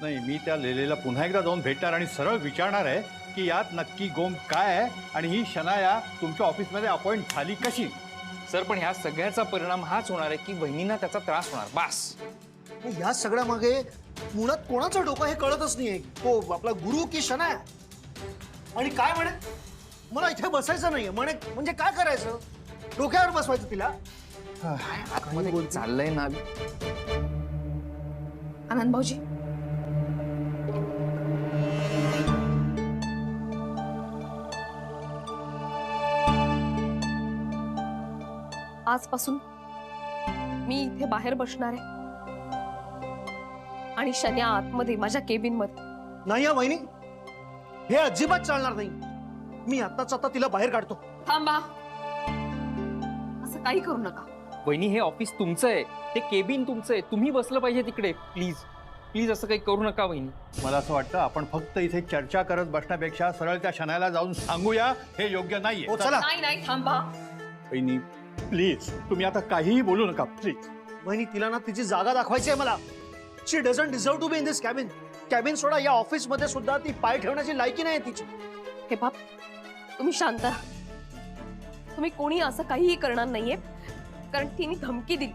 नाही, मी त्या लेलेला पुन्हा एकदा जाऊन भेटणार आणि सरळ विचारणार आहे की यात नक्की गोम काय आहे आणि ही शनाया तुमच्या ऑफिसमध्ये अपॉइंट झाली कशी. सर पण ह्या सगळ्याचा परिणाम हाच होणार आहे की वहिनींना त्याचा त्रास होणार. बास. या सगळ्या मागे मुळात कोणाचं डोकं हे कळतच नाहीये. तो आपला गुरु की शनाया. आणि काय म्हणे, मला इथे बसायचं नाहीये म्हणे. म्हणजे काय करायचं, डोक्यावर बसवायचं तिला. मध्ये चाललंय ना. आनंद भाऊजी, आजपासून मी इथे बाहेर बसणार आहे आणि शन्या आतमध्ये माझ्या केबिन मध्ये. नाही या वहिनी, हे अजिबात चालणार नाही. मी आत्ताच आता तिला बाहेर काढतो. थांबा, असं काही करू नका. वहिनी हे ऑफिस तुमचं आहे, ते केबिन तुमचं आहे, तुम्ही बसलं पाहिजे तिकडे. प्लीज प्लीज असं काही करू नका वहिनी. मला असं वाटतं आपण फक्त इथे चर्चा करत बसण्यापेक्षा सरळ त्या शनायाला जाऊन सांगूया, हे योग्य नाहीये. हो चला. नाही नाही, थांबा. वहिनी प्लीज, तुम्ही आता काहीही बोलू नका प्लीज. वहिनी तिला ना तिची जागा दाखवायची आहे मला. She doesn't deserve to be in this cabin. Cabin सोडा, या ऑफिस मध्ये सुद्धा ती पाय ठेवण्याची लायकी नाही तिची. हे बाप, तुम्ही शांत राहा. तुम्ही कोणी असं काहीही करणार नाहीये, कारण तिने धमकी दिली.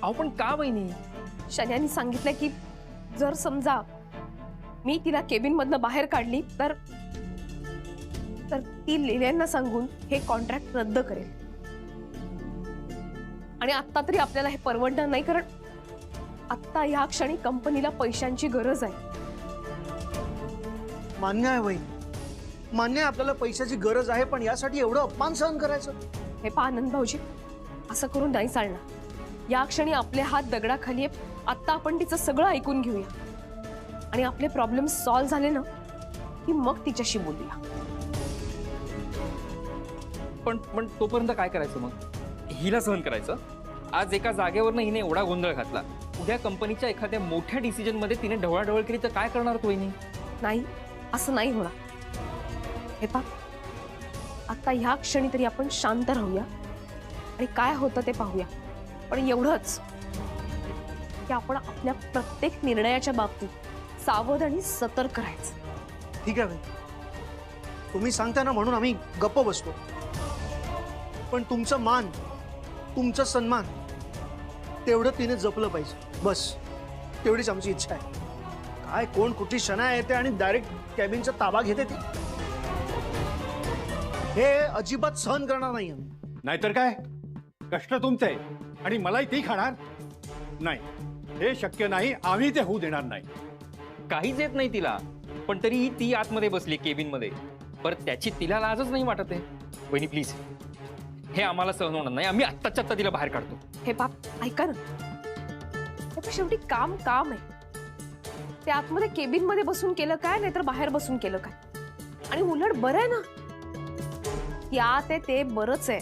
अहो पण का वहिनी? शन्याने सांगितलं की जर समजा मी तिला केबिन मधनं बाहेर काढली तर ती लेल्यांना सांगून हे कॉन्ट्रॅक्ट रद्द करेल. आणि आत्ता तरी आपल्याला हे परवडणार नाही, कारण आत्ता ह्या क्षणी कंपनीला पैशांची गरज आहे. मान्य आहे वहिनी, मान्य आहे आपल्याला पैशाची गरज आहे, पण यासाठी एवढं अपमान सहन करायचं. हे पहा आनंद भाऊजी, असं करून नाही चालणार. या क्षणी आपले हात दगडाखाली आहे. आत्ता आपण तिचं सगळं ऐकून घेऊया आणि आपले प्रॉब्लेम सॉल्व्ह झाले ना की मग तिच्याशी बोलूया. पण तोपर्यंत काय करायचं मग? हिला सहन करायचं? आज एका जागेवरनं हिने एवढा गोंधळ घातला, उद्या कंपनीच्या एखाद्या मोठ्या डिसिजन मध्ये तिने ढवळाढवळ केली तर काय करणार तो वहिनी? नाही, असं नाही होणार. हे पहा, आता ह्या क्षणी तरी आपण शांत राहूया आणि काय होतं ते पाहूया. पण एवढंच की आपण आपल्या प्रत्येक निर्णयाच्या बाबतीत सावध आणि सतर्क राहायचं. ठीक आहे वहिनी, तुम्ही सांगता ना म्हणून आम्ही गप्प बसतो. पण तुमचं मान, तुमचं सन्मान तेवढं तिने जपलं पाहिजे. बस तेवढीच आमची इच्छा आहे. काय कोण कुठली शनाया येते आणि डायरेक्ट कॅबिनचा ताबा घेते ती, हे अजिबात सहन करणार नाही आम्ही. नाहीतर काय, कष्ट तुमचे आणि मलाही ती खाणार नाही. हे शक्य नाही, आम्ही ते होऊ देणार नाही. काहीच येत नाही तिला, पण तरी ती आतमध्ये बसली केबिन मध्ये. परत त्याची तिला लाजच नाही वाटत आहे. वहिनी प्लीज, हे आम्हाला सहन होणार नाही. आम्ही आत्ताच्या आत्ता तिला बाहेर काढतो. हे बाप, ऐका ना, त्याचं शेवटी काम काम आहे. ते आतमध्ये केबिन मध्ये बसून केलं काय, नाहीतर बाहेर बसून केलं काय. आणि उलट बरं आहे ना, यात आहे ते बरंच आहे.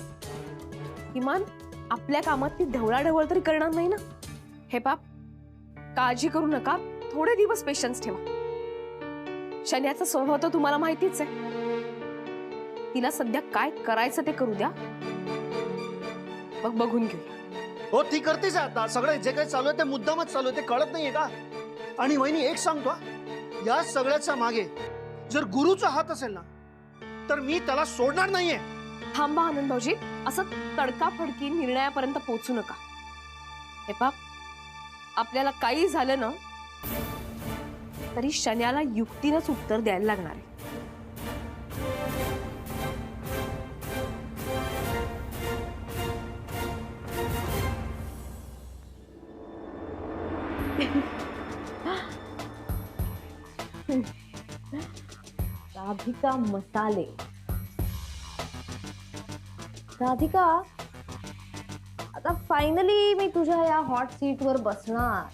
किमान आपल्या कामात ती ढवळाढवळ तरी करणार नाही ना. हे बाप, काळजी करू नका, थोडे दिवस पेशन्स ठेवा. शन्याचा स्वभाव तर तुम्हाला माहितीच आहे. तिला सध्या काय करायचं ते करू द्या, मग बघून घेऊया. हो ती करतेच आहे आता. सगळं जे काही चालू आहे ते मुद्दामच चालू आहे, ते कळत नाहीये का? आणि वहिनी एक सांगतो, या सगळ्याच्या मागे जर गुरुचा हात असेल ना तर मी त्याला सोडणार नाहीये. थांबा आनंद भाऊजी, असं तडकाफडकी निर्णयापर्यंत पोहोचू नका. हे बाप, आपल्याला काही झालं ना तरी शन्याला युक्तीनंच उत्तर द्यायला लागणार आहे. राधिका मसाले. राधिका, आता फायनली मी तुझ्या या हॉट सीट वर बसणार.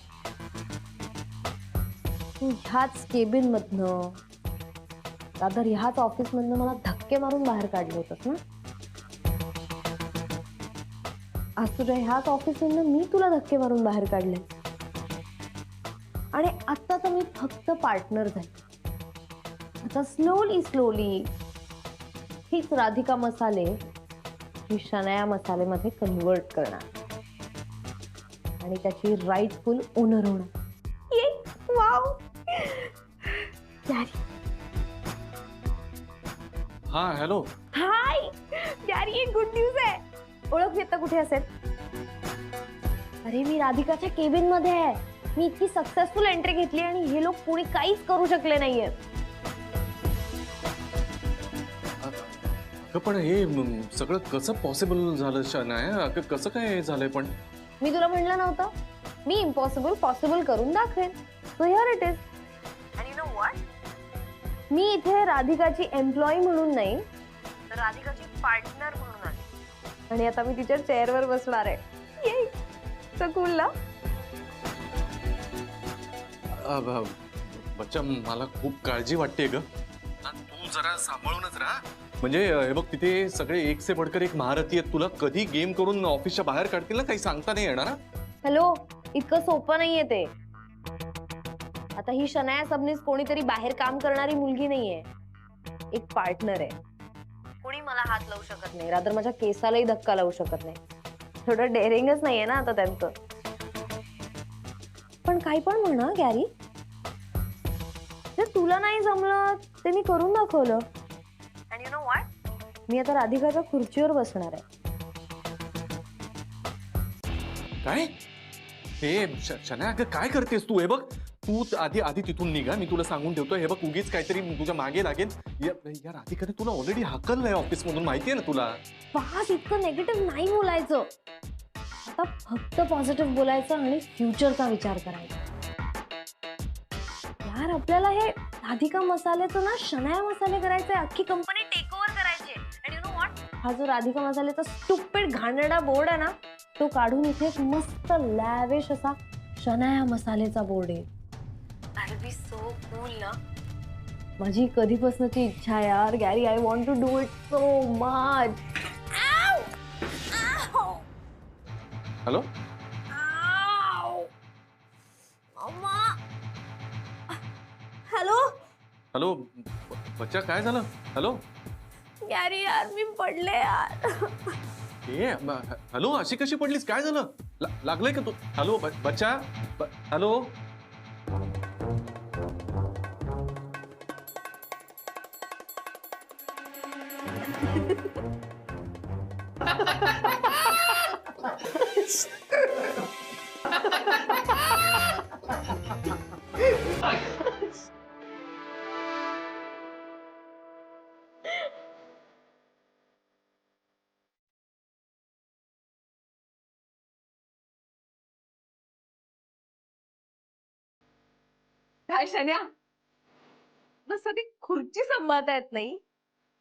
तू ह्याच केबिन मधनं, दादर ह्याच ऑफिस मधनं मला धक्के मारून बाहेर काढले होतस ना. आज तुझ्या ह्याच ऑफिस मधनं मी तुला धक्के मारून बाहेर काढले. आणि आता तर मी फक्त पार्टनर झाले. आता स्लोली हीच राधिका मसाले ही शनाया मसालेमध्ये कन्वर्ट करणार. आणि त्याची राईटफुल ओनर होणं. वाव. हा हॅलो. हाय गॅरी, एक गुड न्यूज आहे. ओळख येतं कुठे असेल? अरे मी राधिकाच्या केबिन मध्ये आहे. मी इतकी सक्सेसफुल एंट्री घेतली आणि हे लोक कोणी काहीच करू शकले नाहीये. अगं पण हे सगळं कसं पॉसिबल झालं शनाया? अगं कसं काय झालंय पण? मी तुला म्हणलं नव्हतं, मी इम्पॉसिबल पॉसिबल करून दाखवेन. So here it is. आणि यू नो व्हॉट, मी इथे राधिकाची एम्प्लॉई म्हणून नाही, तर राधिकाची पार्टनर म्हणून आली. आणि आता मी तिच्या चेअरवर बसणार आहे. ये सो कूल ना. बच्चा मला खूप काळजी वाटते ग. तू जरा सांभाळूनच राहा. म्हणजे हे बघ तिथे सगळे एक से बढ़कर एक महारथी आहेत. तुला कधी गेम करून ऑफिसच्या बाहेर काढतील ना, काही सांगता नाही येणार. हॅलो, इतकं सोपं नाहीये ते. आता ही शनाया सबनीस कोणीतरी बाहेर काम करणारी मुलगी नाहीये, एक पार्टनर आहे. कोणी मला हात लावू शकत नाही, रादर माझ्या केसालाही धक्का लावू शकत नाही. थोडं डेअरिंगच नाहीये ना आता त्यांचं. पण काही पण म्हणा गॅरी, जर तुला नाही जमलं ते मी करून दाखवलं. आणि यू नो व्हॉट, मी आता राधिकाच्या खुर्चीवर बसणार आहे. काय हे शनाया अगं काय करतेस तू? हे बघ तू आधी तिथून निघा. मी तुला सांगून ठेवतो. हे बघ उगीच काहीतरी तुझ्या मागे लागेल. या राधिकाने तुला ऑलरेडी हाकललंय ऑफिस मधून, माहितीये ना तुला. बस इतकं नेगेटिव्ह नाही बोलायचं. आता फक्त पॉझिटिव्ह बोलायचं आणि फ्युचरचा विचार करायचा. यार आपल्याला हे राधिका मसाल्याचं ना शनाया मसाले करायचे. अख्खी कंपनी टेक ओव्हर करायची. आणि यू नो व्हॉट, हा जो राधिका मसाल्याचा स्टुपिड घाणेरडा बोर्ड आहे ना, तो काढून इथे एक मस्त लॅविश असा शनाया मसालेचा बोर्ड आहे. That'll be so cool ना. माझी कधीपासूनची इच्छा आहे यार Gary. I want to do it so much. Hello hello hello बच्चा काय झालं? हॅलो गॅरी यार मी पडले यार. हॅलो अशी कशी पडलीस? काय झालं? लागलंय का तू? हॅलो बच्चा हॅलो. काय शन्या, बस ती खुर्ची सांभाळता येत नाही,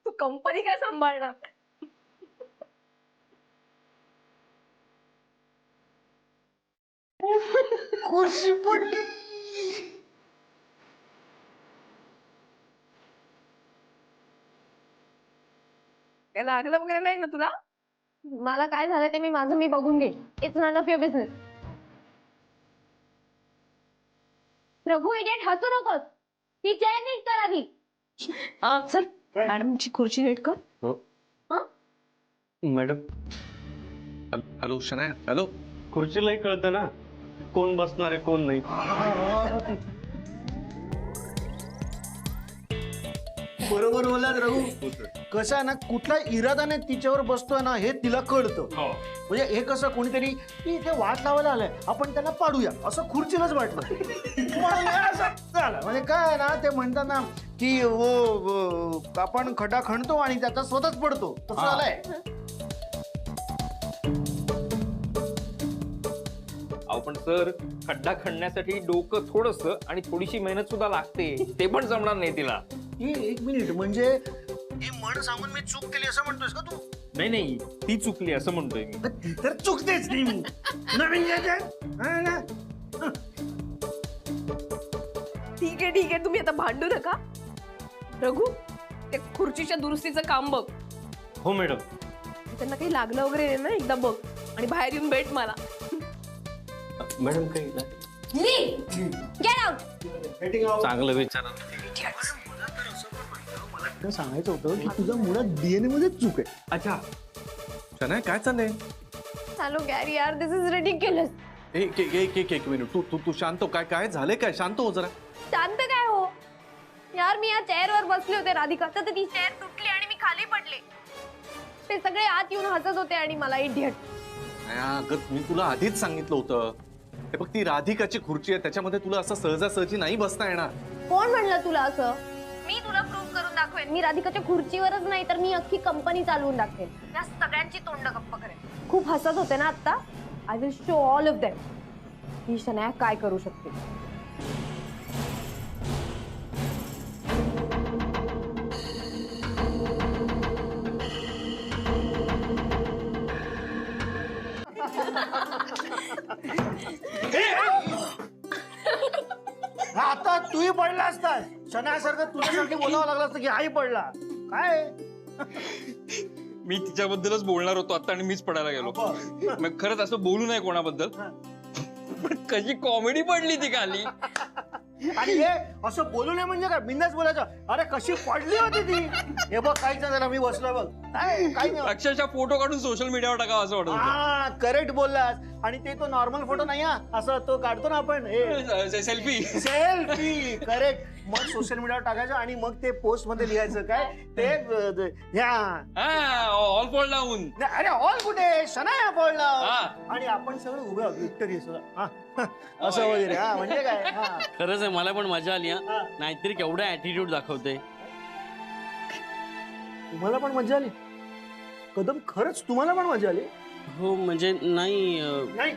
तू कंपनी काय सांभाळणार? खुर्ची पडली. काय लागलं वगैरे नाही ना तुला? मला काय झालं ते मी बघून घेईन. It's not of your business. Prabhu idiot हसू नकोस. ती चेअर नीट कर आधी. चल मॅडमची खुर्ची नीट कर. Madam hello Shanaya hello. खुर्चीलाही कळतं ना कोण बसणार आहे कोण नाही. बरोबर बोललात रघु. कसं आहे ना, कुठला इरादाने तिच्यावर बसतोय ना हे तिला कळतं. म्हणजे हे कसं कोणीतरी की इथे वाट लावायला आलंय, आपण त्यांना पाडूया असं खुर्चीलाच वाटलं. म्हणून हे असं झालं. म्हणजे काय आहे ना, ते म्हणतात ना की आपण खड्डा खणतो आणि त्याचा स्वतःच पडतो, तसं झालंय. अहो पण सर, खड्डा खणण्यासाठी डोकं थोडस आणि थोडीशी मेहनत सुद्धा लागते. ते पण जमणार नाही तिला. एक मिनिट, म्हणजे हे म्हण सांगून मी चूक केली असं म्हणतोयस का तू? नाही नाही, ती चुकली असं म्हणतोय मी. ती तर चुकतेच नाही. मी नवीन ठीक आहे तुम्ही आता भांडू नका. रघु, ते खुर्चीच्या दुरुस्तीचं काम बघ. हो मॅडम. त्यांना काही लागलं वगैरे नाही ना, एकदा बघ आणि बाहेर येऊन भेट मला. मॅडम काही गेट आउट. चांगलं विचारा. मला सांगायचं होतं की तुझ्या मुळात डीएनए मध्ये चूक आहे. अच्छा शनाया काय चाललंय? हॅलो गॅरी यार, दिस इज रिडिक्युलस. एक मिनिट, तू तू तू शांत हो. काय काय झालंय? काय शांत हो जरा. शांत काय हो यार, मी या चेअरवर बसले होते राधिका, तर ती चेअर तुटली आणि मी खाली पडले. ते सगळे आत येऊन हसत होते आणि मला इडियट. अगं मी तुला आधीच सांगितलं होतं. हे बघ, ती राधिकाची खुर्ची आहे, त्याच्यामध्ये तुला असं सहजासहजी नाही बसता येणार. कोण म्हणलं तुला असं? मी तुला प्रूव्ह करून दाखवेन. मी राधिकाच्या खुर्चीवरच नाही तर मी अख्खी कंपनी चालवून दाखवेन. त्या सगळ्यांची तोंड गप्प करेन. खूप हसत होते ना आता. I will show all of them he Shanaya काय करू शकते. आता तूही पडला असतास. शनायासारखं तुझ्यासारखी बोलावं लागलं असतं की आई पडला. काय मी तिच्याबद्दलच बोलणार होतो आता आणि मीच पडायला गेलो. मग खरंच असं बोलू नये कोणाबद्दल, पण कशी कॉमेडी पडली ती खाली. आणि हे असं बोलू नये म्हणजे काय? बिंदास बोलायचं. अरे कशी पडली होती ती. हे बघ, काहीच नाही झालं. मी बसलोय बघ. काही नाही. अक्षरशः फोटो काढून सोशल मीडियावर टाकावं असं वाटत होतं. हा, करेक्ट बोललास. आणि ते तो नॉर्मल फोटो नाही हा, असं तो काढतो ना आपण. सेल्फी. सेल्फी. करेक्ट. मग सोशल मीडियावर टाकायचं आणि मग ते पोस्ट मध्ये लिहायचं काय ते ऑल फॉल लावून. अरे ऑल कुठे? शनाया पडला. हा. आणि आपण सगळं उभे आहोत विक्टरी असं वगैरे. हा म्हणजे काय. हा. खरंच आहे, मला पण मजा आली. हा. नाहीतरी केवढा ऍटिट्यूड दाखवते. तुम्हाला पण मजा आली कदम? खरंच तुम्हाला पण मजा आली? हो म्हणजे नाही नाही.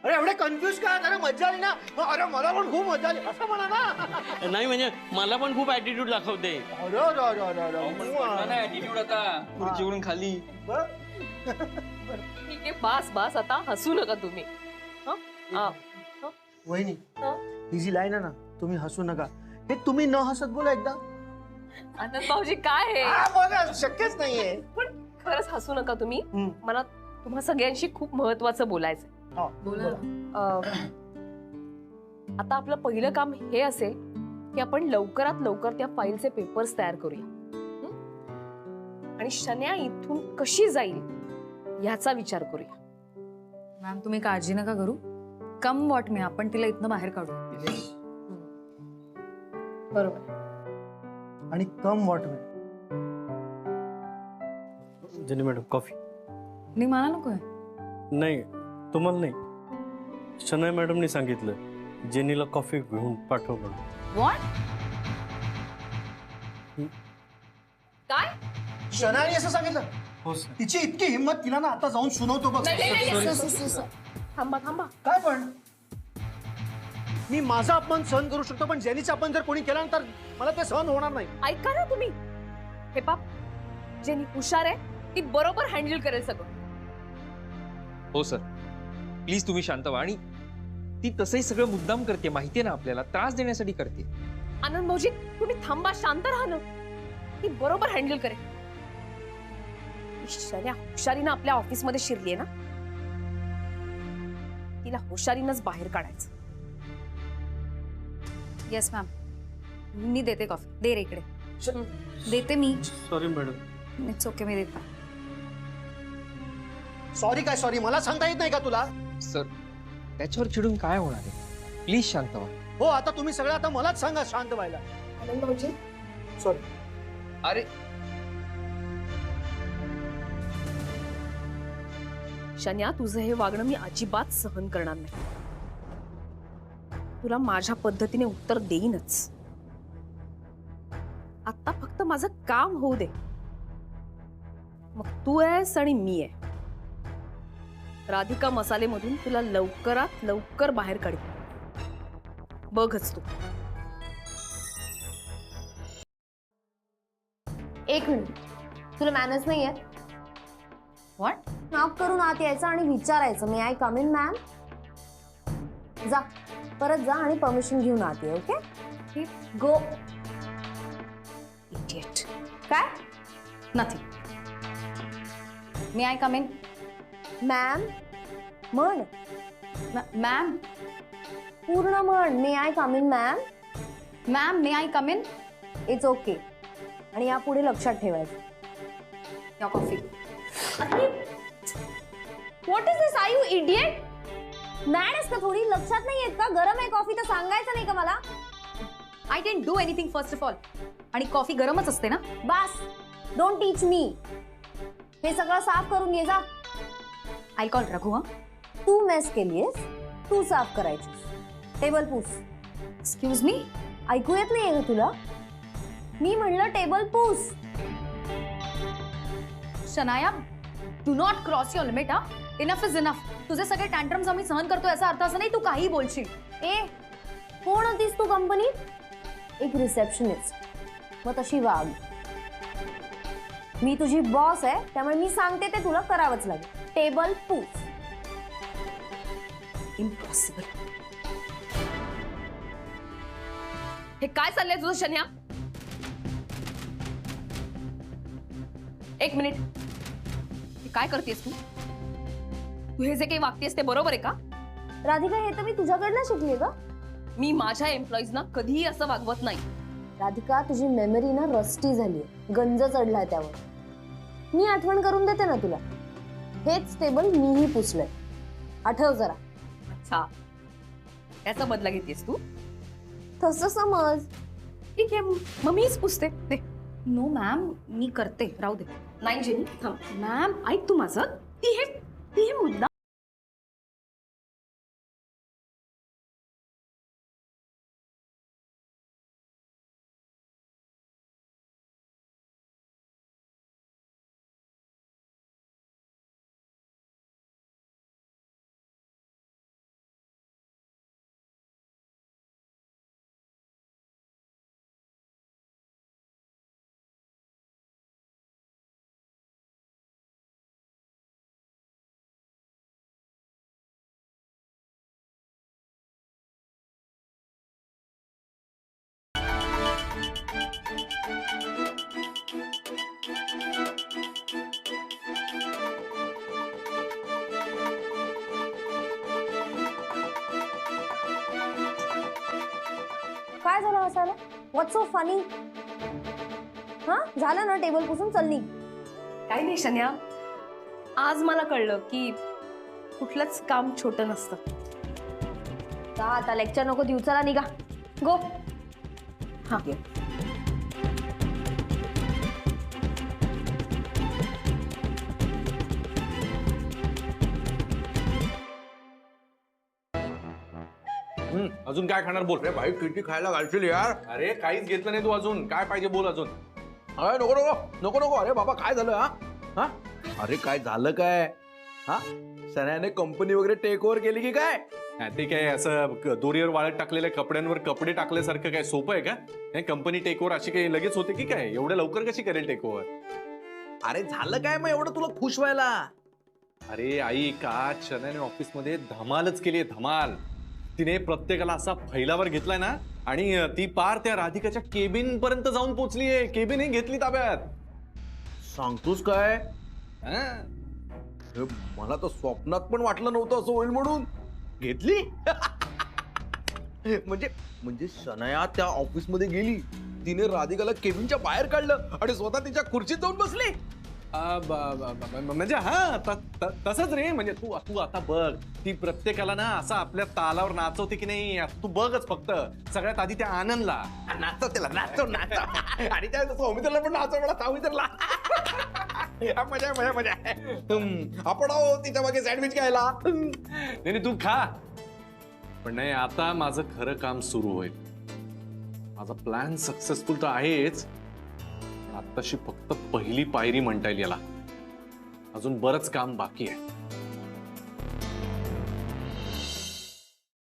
अरे एवढे कन्फ्युज का? अरे मजा आली ना. अरे मला पण खूप मजा आली असं म्हणा ना. नाही म्हणजे मला पण खूप ऍटिट्यूड दाखवते. अरे अरे अरे अरे अरे. ऍटिट्यूड आता खुर्चीवरून खाली. बरं. ठीक आहे, बास बास, आता हसू नका तुम्ही. वहिनी, ही जी लाईन आहे ना, तुम्ही हसू नका, हे तुम्ही न हसत बोला एकदा. आनंद भाऊजी काय आहे? हा, बघा, शक्यच नाहीये. पण खरंच हसू नका तुम्ही. हम्म. मला तुम्हा सगळ्यांशी खूप महत्वाचं बोलायचंय. हा, बोला. आता आपलं पहिलं काम हे असेल की आपण लवकरात लवकर त्या फाईलचे पेपर्स तयार करूया. आणि शन्या इथून कशी जाईल याचा विचार करूया. मॅम तुम्ही काळजी नका करू. कम वॉट मी, आपण तिला इथनं बाहेर काढू. बरोबर. आणि come what jenny madam coffee. नाही मला नकोय. नाही तुम्हाला नाही, शनाया मॅडमनी सांगितलं जेनीला कॉफी घेऊन पाठव म्हणून. वॉट? काय? शनायाने असं सांगितलं? हो सर. तिची इतकी हिंमत, तिला ना आता जाऊन सुनावतो बघ. थांबा थांबा. काय पण मी माझा अपमान सहन करू शकतो, पण जेनीचा अपमान जर कोणी केला तर मला ते सहन होणार नाही. ऐका ना तुम्ही. हे पाप, जेनी हुशार आहे, ती बरोबर हँडल करेल सगळं. हो सर, प्लीज तुम्ही शांत व्हा. आणि ती तसंही सगळं मुद्दाम करते, माहितीये ना आपल्याला, त्रास देण्यासाठी करते. आनंद भाऊजी तुम्ही थांबा, शांत राहा ना. ती बरोबर हँडल करेल. शन्या हुशारीनं आपल्या ऑफिसमध्ये शिरली आहे ना, तिला हुशारीनंच बाहेर काढायचं. येस मॅम, मी देते कॉफी. दे रे इकडे. देते मी. Sorry madam. इट्स ओके, मी देते. सॉरी काय सॉरी? मला सांगता येत नाही का तुला? सर, त्याच्यावर चिडून काय होणार आहे? प्लीज शांत व्हा. हो, आता तुम्ही सगळं आता मलाच सांगा शांत व्हायला. आनंद भाऊजी, सॉरी. अरे शन्या, तुझं हे वागणं मी अजिबात सहन करणार नाही. तुला माझ्या पद्धतीने उत्तर देईनच. आता फक्त माझं काम होऊ दे, मग तू आहेस आणि मी आहे. राधिका मसालेमधून तुला लवकरात लवकर बाहेर काढ. बघच तू. एक मिनिट, तुला मॅनर्स नाही आहे? व्हॉट? नॉक करून आत यायचं आणि विचारायचं, may I come in ma'am? जा, परत जा आणि परमिशन घेऊन आत ये. Okay, go. इडियट. काय? Nothing. May I come in? Ma'am म्हण. मॅम. पूर्ण म्हण. May I come in ma'am? Ma'am may I come in? It's okay. आणि यापुढे लक्षात ठेवायचं. या coffee. What is this? Are you idiot? Mad आहेस का थोडी? लक्षात नाही येत का? गरम आहे कॉफी तर सांगायचं नाही का मला? I didn't do anything first of all. आणि कॉफी गरमच असते ना. बस, डोंट टीच मी. हे सगळं साफ करून ये जा. I call Raghu. हा, तू मेस केलीयस, तू साफ करायची. टेबल पूस. Excuse me. ऐकू येत नाहीये का तुला? मी म्हणलं टेबल पूस. Shanaya, do not cross your limit. हा, इनफ इज इनफ. तुझे सगळे टँट्रम्स आम्ही सहन करतो याचा अर्थ असं नाही तू काही बोलशील. ए, कोण होतीस तू कंपनीत? एक रिसेप्शनिस्ट. मग तशी वाग. मी तुझी बॉस आहे, त्यामुळे मी सांगते ते तुला करावंच लागेल. टेबल पूस. इम्पॉसिबल. हे काय चाललंय तुझं शन्या? एक मिनिट. हे काय करतेस तू? तू हे जे काही वागतेस ते बरोबर आहे का? राधिका, हे तर मी तुझ्याकडनं शिकलीये का? मी माझ्या एम्प्लॉईजना कधीही असं वागवत नाही. राधिका, तुझी मेमरी ना रस्टी झालीये. गंज चढलाय त्यावर. मी आठवण करून देते ना तुला. हेच टेबल मीही पुसलंय. आठव जरा. अच्छा, याचा बदला घेतेस तू? तसं समज. ठीक आहे, मग मीच पुसते. दे. नो मॅम, मी करते. राहू दे. नाही जेनी, थांब. मॅम, ऐक तू माझं. ती हे मुद्दा काय झालं असायला? व्हॉट्स सो फनी? हा, झालं ना टेबल पुसून चलनी? काही नाही शन्या. आज मला कळलं की कुठलंच काम छोटं नसतं. का आता लेक्चर नको देऊ. चला निघा. गो. हा. अजून काय खाणार बोल. अरे भाई किती खायला घालशील यार. अरे काहीच घेतलं नाही तू अजून. काय पाहिजे बोल अजून. अरे नको नको नको नको. अरे बाबा काय झालं? हा हा, अरे काय झालं काय? हा, सन्याने कंपनी वगैरे टेक ओव्हर केली की काय? ते काय असं दोरीवर वाळत टाकलेल्या कपड्यांवर कपडे टाकल्यासारखं काय सोपं आहे का? कंपनी टेक ओव्हर अशी काही लगेच होते की काय? एवढ्या लवकर कशी करेल टेक ओव्हर? अरे झालं काय मग एवढं तुला खुश व्हायला? अरे आई, का शनाने ऑफिसमध्ये धमालच केली आहे. धमाल. तिने प्रत्येकाला असा फैलावर घेतलाय ना, आणि ती पार त्या राधिकाच्या केबिन पर्यंत जाऊन पोहोचलीये. केबिन ही घेतली ताब्यात. सांगतोस काय? हा? हे मला तर स्वप्नात पण वाटलं नव्हतं असं होईल म्हणून. घेतली? म्हणजे म्हणजे शनाया त्या ऑफिस मध्ये गेली, तिने राधिकाला केबिनच्या बाहेर काढलं आणि स्वतः तिच्या खुर्चीत जाऊन बसली. म्हणजे हा तसंच रे. म्हणजे तू तू आता बघ, ती प्रत्येकाला ना असं आपल्या तालावर नाचवते की नाही. तू बघच फक्त. सगळ्यात आधी त्या आनंदला नाचव, त्याला नाचव नाचव. आणि त्या सौमित्रला पण नाचव. मला सौमित्रला मजा मजा मजा. आपण आहो तिच्या मागे सँडविच खायला. नाही तू खा. पण नाही, आता माझं खरं काम सुरू होईल. माझा प्लॅन सक्सेसफुल तर आहेच, आत्ताशी फक्त पहिली पायरी म्हणता येईल याला. अजून बरंच काम बाकी आहे.